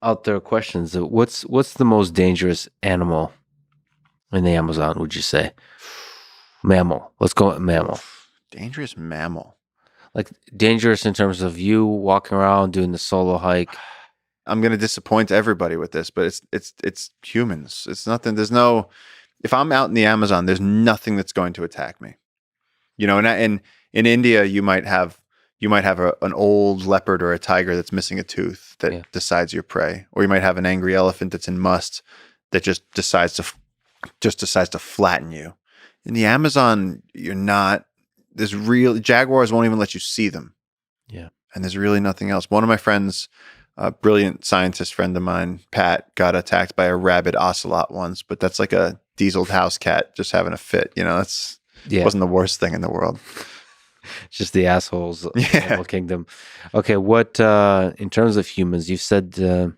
out there questions. What's the most dangerous animal in the Amazon, would you say? Mammal. Let's go with mammal. Oof, dangerous mammal. Like dangerous in terms of you walking around doing the solo hike. I'm gonna disappoint everybody with this, but it's humans. It's nothing. There's no. If I'm out in the Amazon, there's nothing that's going to attack me. And in India, you might have an old leopard or a tiger that's missing a tooth that Yeah. decides your prey, or you might have an angry elephant that's in must that just decides to flatten you. In the Amazon, you're not. There's real jaguars won't even let you see them, Yeah. and there's really nothing else. One of my friends, a brilliant scientist friend of mine, Pat, got attacked by a rabid ocelot once, but that's like a dieseled house cat just having a fit. That's Yeah. wasn't the worst thing in the world. Just the assholes of the Yeah. animal kingdom. Okay, what in terms of humans, you've said that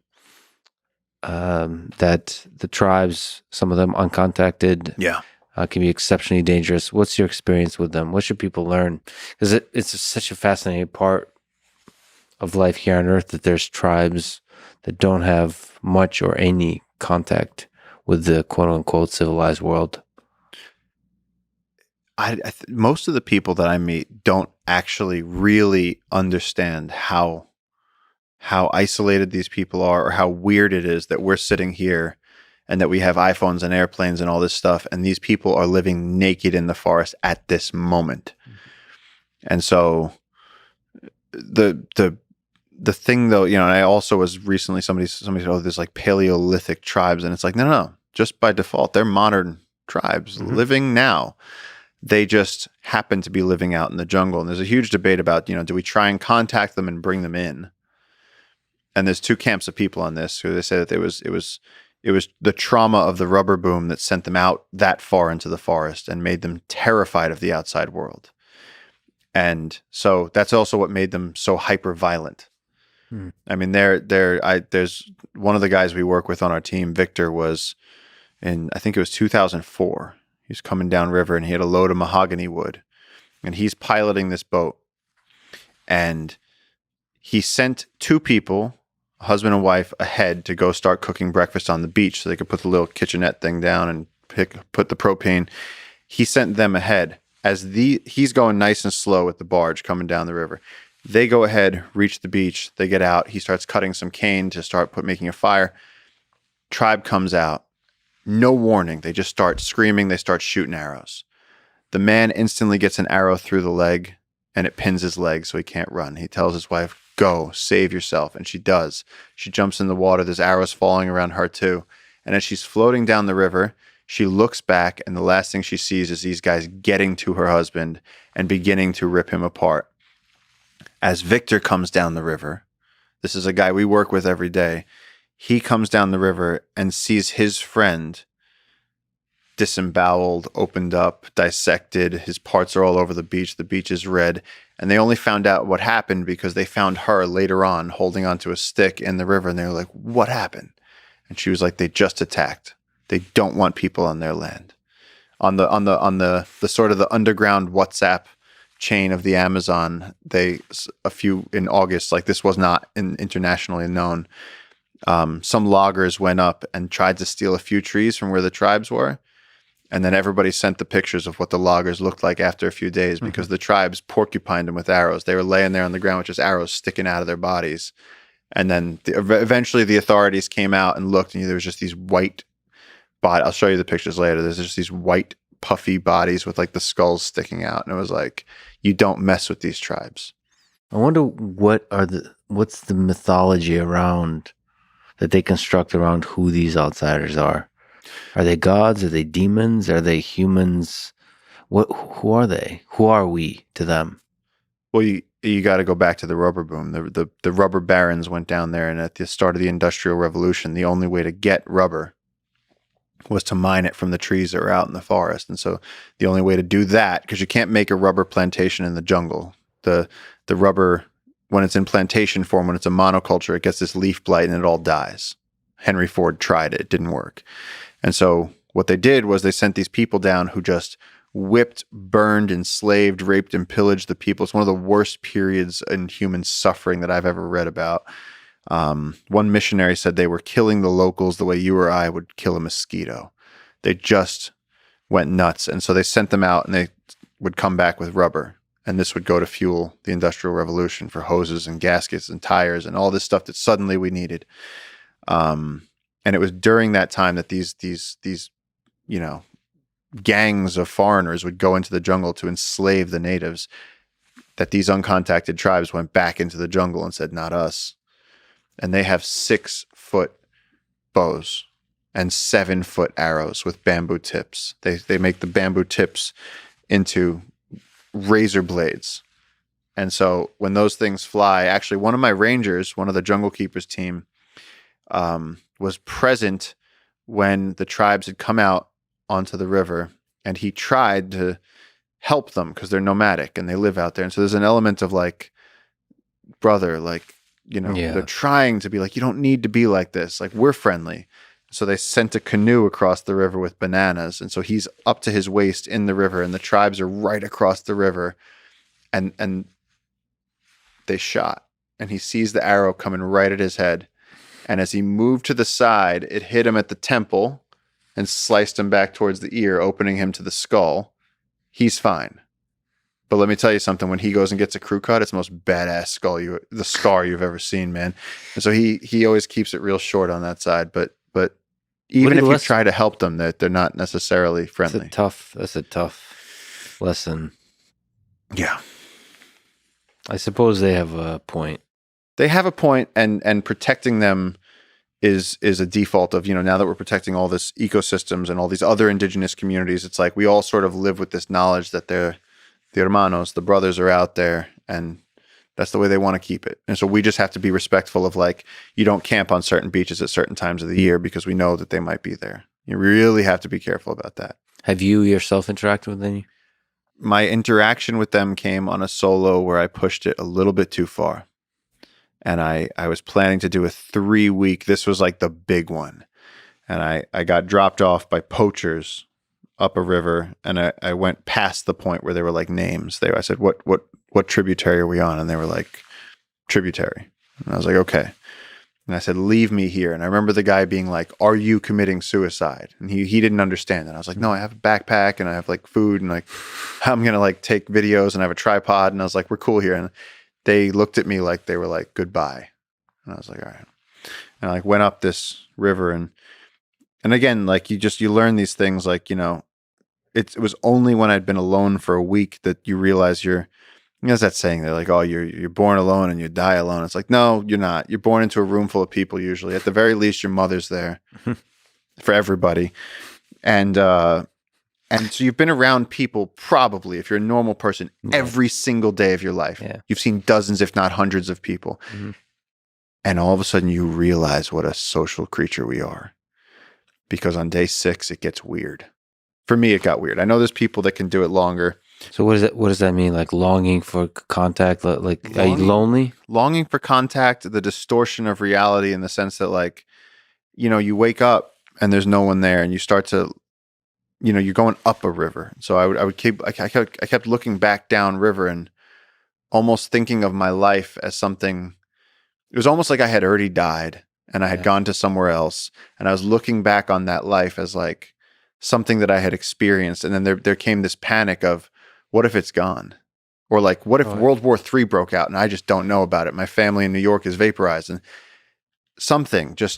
the tribes, some of them uncontacted, Yeah. can be exceptionally dangerous. What's your experience with them? What should people learn? Because it's such a fascinating part of life here on Earth that there's tribes that don't have much or any contact with the quote unquote civilized world. Most of the people that I meet don't actually really understand how isolated these people are, or how weird it is that we're sitting here and that we have iPhones and airplanes and all this stuff, and these people are living naked in the forest at this moment. And so the thing, though, and I also was recently, somebody said, oh, there's like Paleolithic tribes, and it's like, no, just by default, they're modern tribes living now. They just happen to be living out in the jungle. And there's a huge debate about, do we try and contact them and bring them in? And there's two camps of people on this who they say that it was the trauma of the rubber boom that sent them out that far into the forest and made them terrified of the outside world. And so that's also what made them so hyper violent. I mean, there's one of the guys we work with on our team, Victor, was in, I think it was 2004. He was coming downriver and he had a load of mahogany wood, and he's piloting this boat, and he sent two people, a husband and wife, ahead to go start cooking breakfast on the beach so they could put the little kitchenette thing down and put the propane. He sent them ahead as he's going nice and slow with the barge coming down the river. They go ahead, reach the beach, they get out. He starts cutting some cane to start making a fire. Tribe comes out. No warning. They just start screaming. They start shooting arrows. The man instantly gets an arrow through the leg, and it pins his leg so he can't run. He tells his wife, go, save yourself. And she does. She jumps in the water. There's arrows falling around her too. And as she's floating down the river, she looks back, and the last thing she sees is these guys getting to her husband and beginning to rip him apart. As Victor comes down the river, this is a guy we work with every day. He comes down the river and sees his friend disemboweled, opened up, dissected. His parts are all over the beach. The beach is red. And they only found out what happened because they found her later on holding onto a stick in the river. And they were like, what happened? And she was like, they just attacked. They don't want people on their land. On the sort of the underground WhatsApp chain of the Amazon, in August, like this was not internationally known. Some loggers went up and tried to steal a few trees from where the tribes were. And then everybody sent the pictures of what the loggers looked like after a few days because the tribes porcupined them with arrows. They were laying there on the ground with just arrows sticking out of their bodies. And then eventually the authorities came out and looked, and there was just these white bodies. I'll show you the pictures later. There's just these white, puffy bodies with like the skulls sticking out. And it was like, you don't mess with these tribes. I wonder what's the mythology around that they construct around who these outsiders are. Are they gods? Are they demons? Are they humans? Who are they? Who are we to them? Well, you got to go back to the rubber boom. The rubber barons went down there, and at the start of the Industrial Revolution, the only way to get rubber was to mine it from the trees that were out in the forest. And so the only way to do that, because you can't make a rubber plantation in the jungle. The rubber, when it's in plantation form, when it's a monoculture, it gets this leaf blight and it all dies. Henry Ford tried it. It didn't work. And so what they did was they sent these people down who just whipped, burned, enslaved, raped, and pillaged the people. It's one of the worst periods in human suffering that I've ever read about. One missionary said they were killing the locals the way you or I would kill a mosquito. They just went nuts. And so they sent them out and they would come back with rubber. And this would go to fuel the Industrial Revolution for hoses and gaskets and tires and all this stuff that suddenly we needed. And it was during that time that these gangs of foreigners would go into the jungle to enslave the natives, that these uncontacted tribes went back into the jungle and said, not us. And they have 6-foot bows and 7-foot arrows with bamboo tips. They make the bamboo tips into razor blades. And so when those things fly, actually one of my rangers, one of the Jungle Keepers team, was present when the tribes had come out onto the river, and he tried to help them because they're nomadic and they live out there. And so there's an element of like, brother, like, they're trying to be like, you don't need to be like this. Like, we're friendly. So they sent a canoe across the river with bananas. And so he's up to his waist in the river, and the tribes are right across the river. And they shot, and he sees the arrow coming right at his head. And as he moved to the side, it hit him at the temple and sliced him back towards the ear, opening him to the skull. He's fine. But let me tell you something, when he goes and gets a crew cut, it's the most badass the scar you've ever seen, man. And so he always keeps it real short on that side. But even if you try to help them, they're not necessarily friendly. That's a tough lesson. Yeah. I suppose they have a point. They have a point, and protecting them is a default of, now that we're protecting all this ecosystems and all these other indigenous communities, it's like we all sort of live with this knowledge that the hermanos, the brothers, are out there, and that's the way they want to keep it. And so we just have to be respectful of, like, you don't camp on certain beaches at certain times of the year because we know that they might be there. You really have to be careful about that. Have you yourself interacted with any? My interaction with them came on a solo where I pushed it a little bit too far. And I was planning to do a 3-week, this was like the big one. And I got dropped off by poachers up a river, and I went past the point where they were like names. I said, what tributary are we on? And they were like, tributary. And I was like, okay. And I said, leave me here. And I remember the guy being like, are you committing suicide? And he didn't understand it. I was like, no, I have a backpack and I have like food, and like I'm going to like take videos, and I have a tripod. And I was like, we're cool here. And they looked at me like they were like, goodbye. And I was like, all right. And I like went up this river, and again, like you learn these things, like, it was only when I'd been alone for a week that you realize there's that saying, they're like, oh, you're born alone and you die alone. It's like, no, you're not. You're born into a room full of people usually. At the very least, your mother's there for everybody. And so you've been around people probably, if you're a normal person, every single day of your life. Yeah. You've seen dozens, if not hundreds of people. Mm-hmm. And all of a sudden you realize what a social creature we are. Because on day 6, it gets weird. For me, it got weird. I know there's people that can do it longer. So what does that mean? Like longing for contact? Like, are you lonely? Longing for contact, the distortion of reality in the sense that, like, you wake up and there's no one there, and you start to, you're going up a river. So I kept looking back down river and almost thinking of my life as something. It was almost like I had already died and I had gone to somewhere else, and I was looking back on that life as like something that I had experienced. And then there came this panic of, what if it's gone? Or like, what if World War III broke out and I just don't know about it? My family in New York is vaporized, and something you're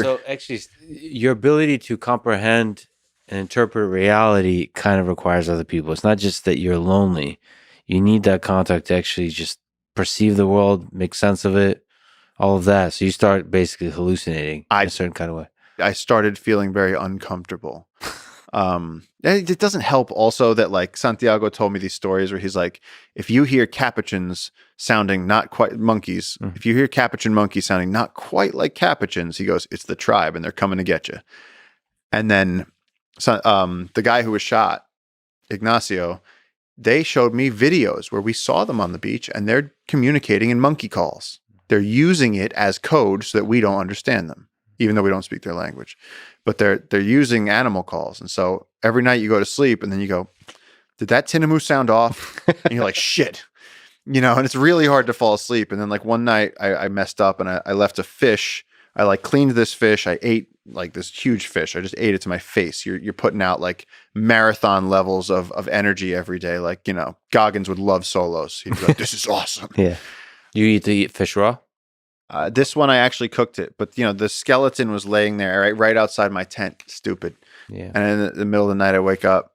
So actually, your ability to comprehend and interpret reality kind of requires other people. It's not just that you're lonely. You need that contact to actually just perceive the world, make sense of it, all of that. So you start basically hallucinating in a certain kind of way. I started feeling very uncomfortable. It doesn't help also that, like, Santiago told me these stories where he's like, if you hear capuchins sounding not quite monkeys, if you hear capuchin monkeys sounding not quite like capuchins, he goes, it's the tribe and they're coming to get you. And then the guy who was shot, Ignacio, they showed me videos where we saw them on the beach and they're communicating in monkey calls. They're using it as code so that we don't understand them, even though we don't speak their language. But they're using animal calls. And so every night you go to sleep and then you go, did that tinamou sound off? And you're like, shit. and it's really hard to fall asleep. And then like one night I messed up and I left a fish. I like cleaned this fish. I ate like this huge fish. I just ate it to my face. You're putting out like marathon levels of energy every day. Like, Goggins would love solos. He'd be like, this is awesome. Yeah. You eat fish raw? This one I actually cooked it, but the skeleton was laying there right outside my tent. Stupid. Yeah. And in the middle of the night I wake up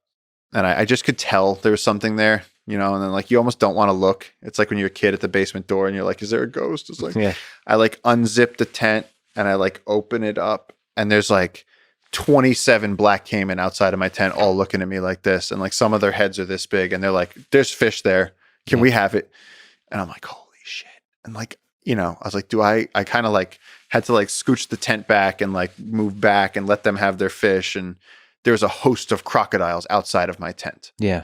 and I just could tell there was something there, and then like you almost don't want to look. It's like when you're a kid at the basement door and you're like, is there a ghost? It's like, Yeah. I like unzip the tent and I like open it up and there's like 27 black caiman outside of my tent all looking at me like this. And like some of their heads are this big and they're like, there's fish there. Can we have it? And I'm like, holy shit. And like, I was like, I kind of like had to like scooch the tent back and like move back and let them have their fish. And there's a host of crocodiles outside of my tent. Yeah.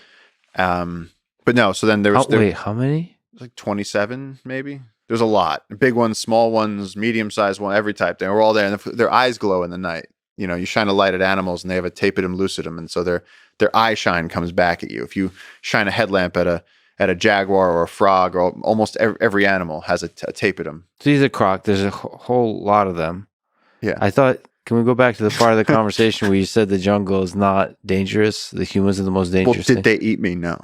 But no, so then there was wait, how many? like 27 maybe. There's a lot. Big ones, small ones, medium-sized one, every type. They were all there, and their eyes glow in the night. You shine a light at animals, and they have a tapetum lucidum, and so their eye shine comes back at you. If you shine a headlamp at a jaguar or a frog, or almost every animal has a tapetum. So these are croc. There's a whole lot of them. Yeah. I thought, can we go back to the part of the conversation where you said the jungle is not dangerous? The humans are the most dangerous. Well, did they eat me? No.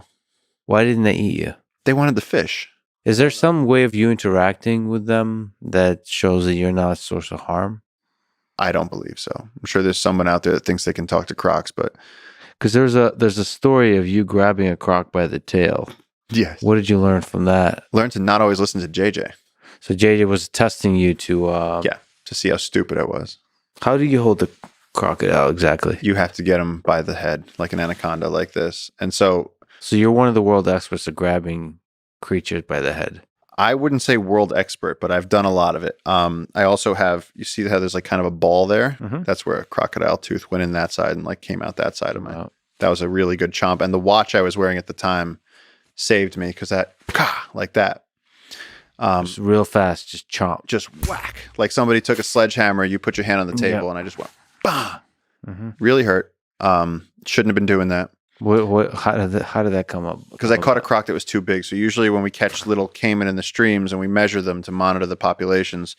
Why didn't they eat you? They wanted the fish. Is there some way of you interacting with them that shows that you're not a source of harm? I don't believe so. I'm sure there's someone out there that thinks they can talk to crocs, but because there's a story of you grabbing a croc by the tail. Yes. What did you learn from that? Learn to not always listen to JJ. So JJ was testing you to to see how stupid I was. How do you hold the crocodile exactly? You have to get him by the head, like an anaconda, like this. And so you're one of the world experts at grabbing creatures by the head. I wouldn't say world expert, but I've done a lot of it. I also have, you see how there's like kind of a ball there? Mm-hmm. That's where a crocodile tooth went in that side and like came out that side of my, that was a really good chomp. And the watch I was wearing at the time saved me because that, like that. Just real fast, just chomp. Just whack. Like somebody took a sledgehammer, you put your hand on the table and I just went, bah. Mm-hmm. Really hurt. Shouldn't have been doing that. How did that come up? Because I caught a croc that was too big. So usually when we catch little caiman in the streams and we measure them to monitor the populations,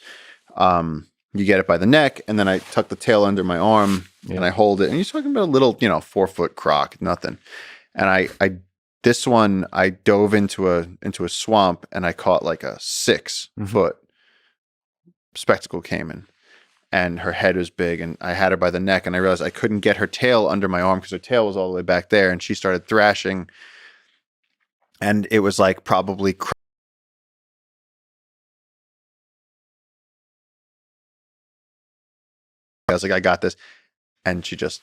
you get it by the neck, and then I tuck the tail under my arm and I hold it. And you're talking about a little, 4-foot croc, nothing. And this one I dove into a swamp and I caught like a 6-foot spectacle caiman. And her head was big, and I had her by the neck, and I realized I couldn't get her tail under my arm because her tail was all the way back there, and she started thrashing, and it was like probably I was like, I got this, and she just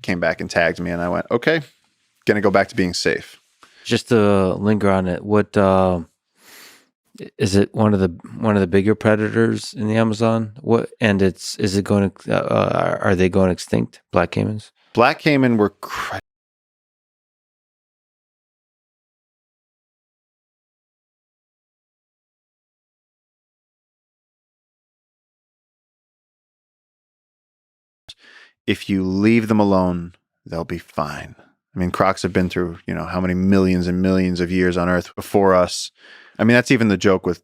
came back and tagged me, and I went, okay, gonna go back to being safe. Just to linger on it, what is it? One of the bigger predators in the Amazon? What? And is it going to? Are they going extinct? Black caimans? Black caiman were if you leave them alone, they'll be fine. I mean, crocs have been through, how many millions and millions of years on Earth before us. I mean, that's even the joke with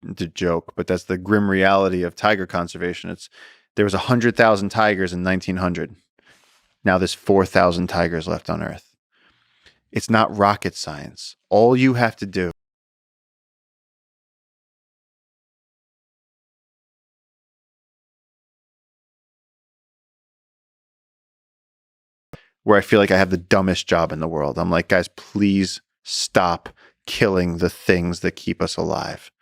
the joke, but that's the grim reality of tiger conservation. There was 100,000 tigers in 1900. Now there's 4,000 tigers left on Earth. It's not rocket science. All you have to do where I feel like I have the dumbest job in the world. I'm like, guys, please stop killing the things that keep us alive.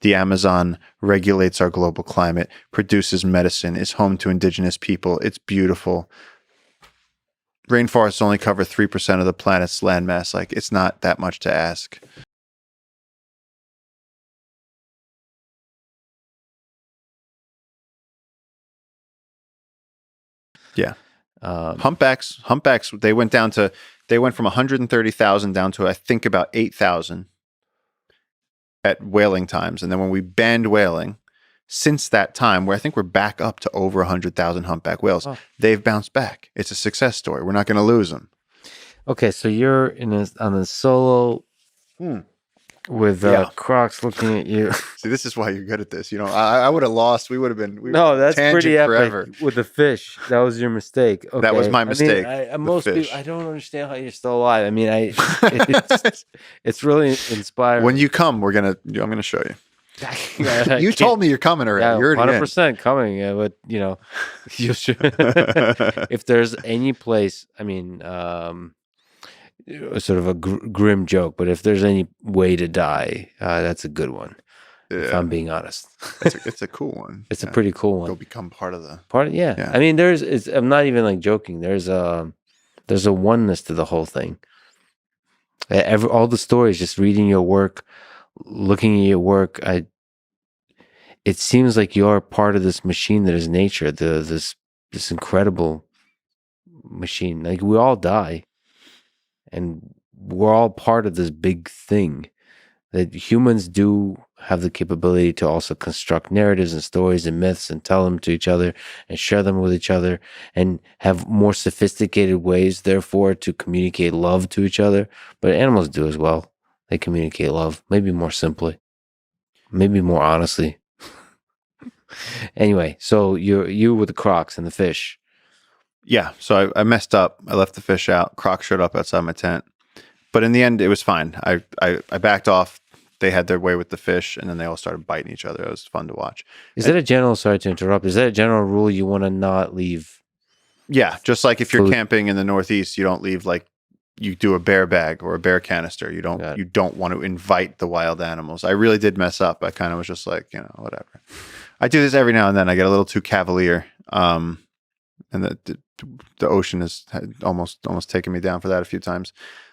The Amazon regulates our global climate, produces medicine, is home to indigenous people. It's beautiful. Rainforests only cover 3% of the planet's landmass. Like, it's not that much to ask. Yeah. Humpbacks, they went from 130,000 down to, I think, about 8,000 at whaling times. And then when we banned whaling, since that time, where I think we're back up to over 100,000 humpback whales, they've bounced back. It's a success story. We're not going to lose them. Okay, so you're on a solo with Yeah. Crocs looking at you. See, this is why you're good at this. You know, I would have lost. We would have been No, that's pretty tangent epic forever. with the fish. That was your mistake. Okay. That was my I mean, mistake. I The most people, fish. I don't understand how you're still alive. I mean, it's really inspiring. When you come, I'm gonna show you. Yeah, You told me you're coming already. Yeah, You're 100% coming. But you know, you should. If there's any place, I mean, sort of a grim joke, but if there's any way to die, that's a good one. If I'm being honest, it's a cool one. It's a pretty cool one. Go become part of the yeah. I mean, I'm not even like joking. There's a oneness to the whole thing. All the stories, just reading your work, looking at your work, it seems like you're part of this machine that is nature. This incredible machine. Like we all die, and we're all part of this big thing. That humans do have the capability to also construct narratives and stories and myths and tell them to each other and share them with each other and have more sophisticated ways, therefore, to communicate love to each other. But animals do as well. They communicate love, maybe more simply, maybe more honestly. Anyway, so you with the Crocs and the fish. Yeah, so I messed up. I left the fish out. Crocs showed up outside my tent. But in the end, it was fine. I backed off. They had their way with the fish, and then they all started biting each other. It was fun to watch. Sorry to interrupt, is that a general rule you want to not leave? Yeah, just like if you're camping in the Northeast, you don't leave like you do a bear bag or a bear canister. You don't want to invite the wild animals. I really did mess up. I kind of was just like, whatever. I do this every now and then. I get a little too cavalier. And the ocean has almost taken me down for that a few times.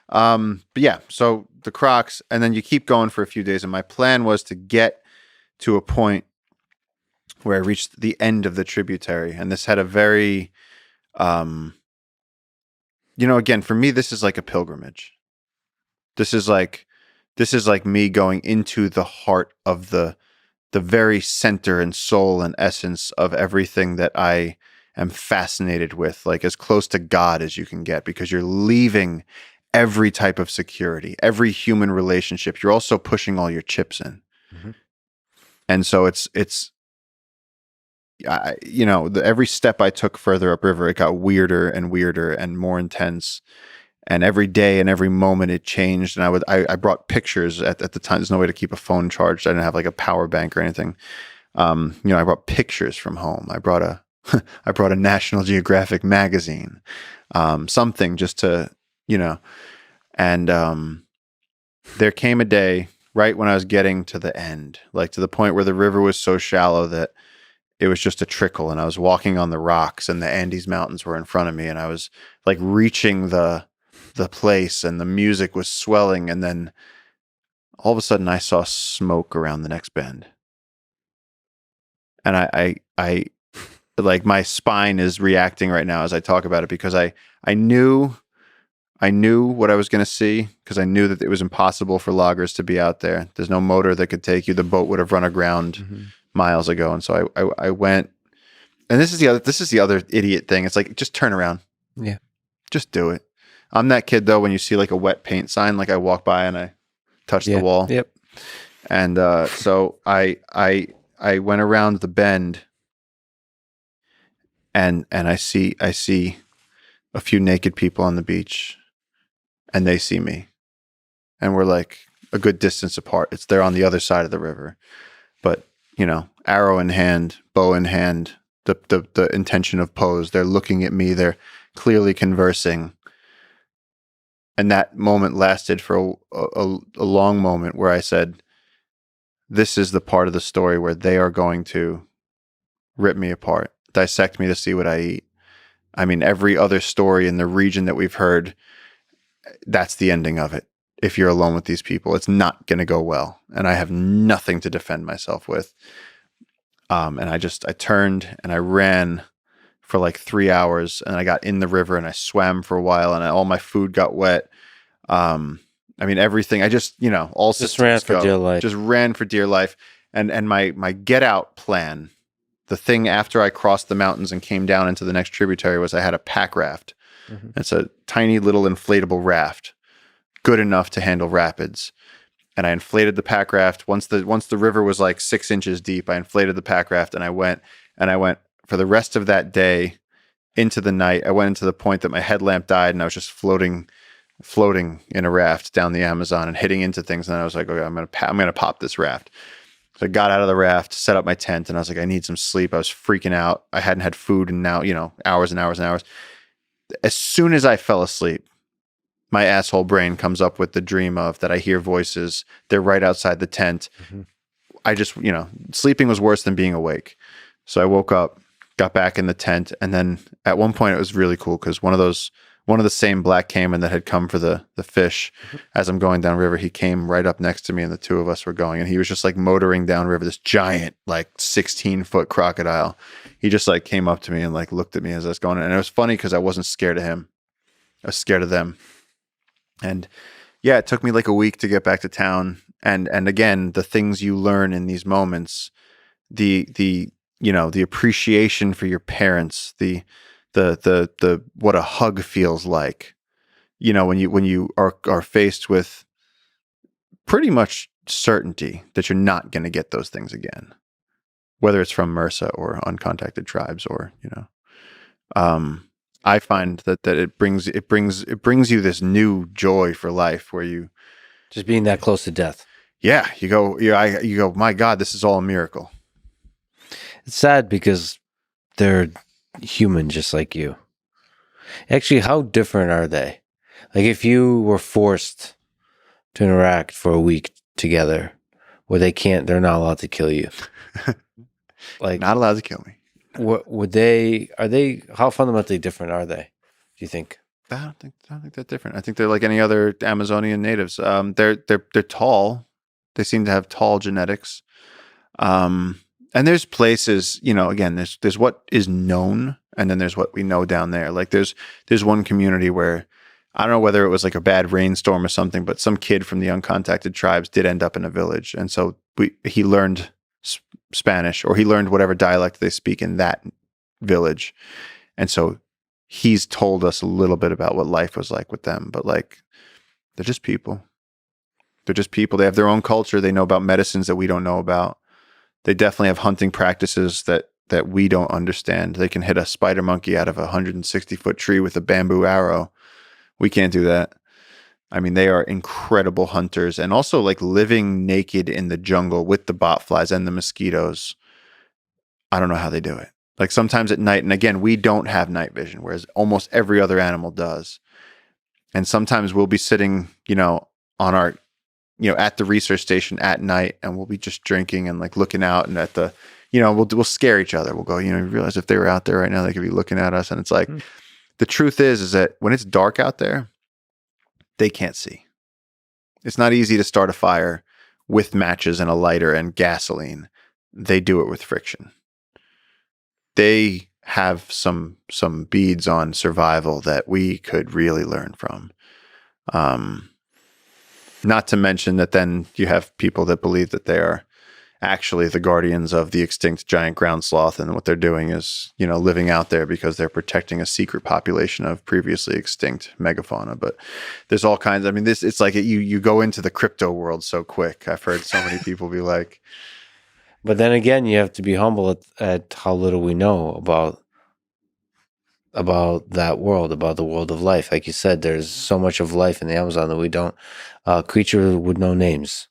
But yeah, so the Crocs, and then you keep going for a few days. And my plan was to get to a point where I reached the end of the tributary. And this had a very, again, for me, this is like a pilgrimage. This is like me going into the heart of the very center and soul and essence of everything that I am fascinated with, like as close to God as you can get, because you're leaving every type of security, every human relationship. You're also pushing all your chips in. Mm-hmm. And so every step I took further upriver, it got weirder and weirder and more intense. And every day and every moment it changed. And I brought pictures at the time. There's no way to keep a phone charged. I didn't have like a power bank or anything. I brought pictures from home. I brought a National Geographic magazine, something just to, and there came a day right when I was getting to the end, like to the point where the river was so shallow that it was just a trickle, and I was walking on the rocks and the Andes Mountains were in front of me, and I was like reaching the place, and the music was swelling, and then all of a sudden I saw smoke around the next bend. And I like my spine is reacting right now as I talk about it, because I knew what I was going to see, because I knew that it was impossible for loggers to be out there. There's no motor that could take you. The boat would have run aground miles ago. And so I went, and this is the other idiot thing. It's like, just turn around. Yeah. Just do it. I'm that kid though, when you see like a wet paint sign, like I walk by and I touch the wall. Yep. And so I went around the bend, and I see a few naked people on the beach, and they see me, and we're like a good distance apart. They're on the other side of the river, but arrow in hand, bow in hand, the intention of pose. They're looking at me. They're clearly conversing. And that moment lasted for a long moment where I said, this is the part of the story where they are going to rip me apart, dissect me to see what I eat. I mean, every other story in the region that we've heard, that's the ending of it. If you're alone with these people, it's not going to go well. And I have nothing to defend myself with. And I turned and I ran for like 3 hours, and I got in the river and I swam for a while, and all my food got wet. I mean, everything. I just, all just ran for dear life. Just ran for dear life. And my get out plan, the thing after I crossed the mountains and came down into the next tributary, was I had a pack raft. Mm-hmm. It's a tiny little inflatable raft, good enough to handle rapids. and I inflated the pack raft. Once the river was like 6 inches deep, I inflated the pack raft, and I went for the rest of that day into the night. I went into the point that my headlamp died, and I was just floating in a raft down the Amazon and hitting into things. And then I was like, okay, I'm gonna pop this raft. So I got out of the raft, set up my tent, and I was like, I need some sleep. I was freaking out. I hadn't had food in now, hours and hours and hours. As soon as I fell asleep, my asshole brain comes up with the dream of that I hear voices. They're right outside the tent. Mm-hmm. I just, sleeping was worse than being awake. So I woke up, got back in the tent, and then at one point it was really cool because one of the same black caiman that had come for the fish, mm-hmm. as I'm going downriver, he came right up next to me, and the two of us were going, and he was just like motoring downriver, this giant, like 16-foot crocodile. He just like came up to me and like looked at me as I was going, and it was funny because I wasn't scared of him. I was scared of them. And yeah, it took me like a week to get back to town. And again, the things you learn in these moments, the appreciation for your parents, the what a hug feels like, when you are faced with pretty much certainty that you're not going to get those things again, whether it's from MRSA or uncontacted tribes or, I find that it brings you this new joy for life where you just being that close to death. Yeah, you go, my God, this is all a miracle. It's sad because they're human just like you. Actually, how different are they? Like if you were forced to interact for a week together where they're not allowed to kill you. Like not allowed to kill me. How fundamentally different are they, do you think? I don't think they're different. I think they're like any other Amazonian natives. They're tall. They seem to have tall genetics. And there's places, again, there's what is known, and then there's what we know down there. Like there's one community where I don't know whether it was like a bad rainstorm or something, but some kid from the uncontacted tribes did end up in a village, and so he learned Spanish, or he learned whatever dialect they speak in that village, and so he's told us a little bit about what life was like with them. But like, they're just people. They're just people. They have their own culture. They know about medicines that we don't know about. They definitely have hunting practices that we don't understand. They can hit a spider monkey out of a 160-foot tree with a bamboo arrow. We can't do that. I mean, they are incredible hunters, and also like living naked in the jungle with the botflies and the mosquitoes. I don't know how they do it. Like sometimes at night, and again, we don't have night vision, whereas almost every other animal does. And sometimes we'll be sitting, on our, at the research station at night, and we'll be just drinking and like looking out, and at the, we'll scare each other. We'll go, you realize if they were out there right now, they could be looking at us. And it's like, the truth is that when it's dark out there, they can't see. It's not easy to start a fire with matches and a lighter and gasoline. They do it with friction. They have some beads on survival that we could really learn from. Not to mention that then you have people that believe that they are actually the guardians of the extinct giant ground sloth, and what they're doing is, living out there because they're protecting a secret population of previously extinct megafauna. But there's all kinds. I mean, it's like you go into the crypto world so quick. I've heard so many people be like. But then again, you have to be humble at how little we know about that world, about the world of life. Like you said, there's so much of life in the Amazon that we don't. Creature with no names.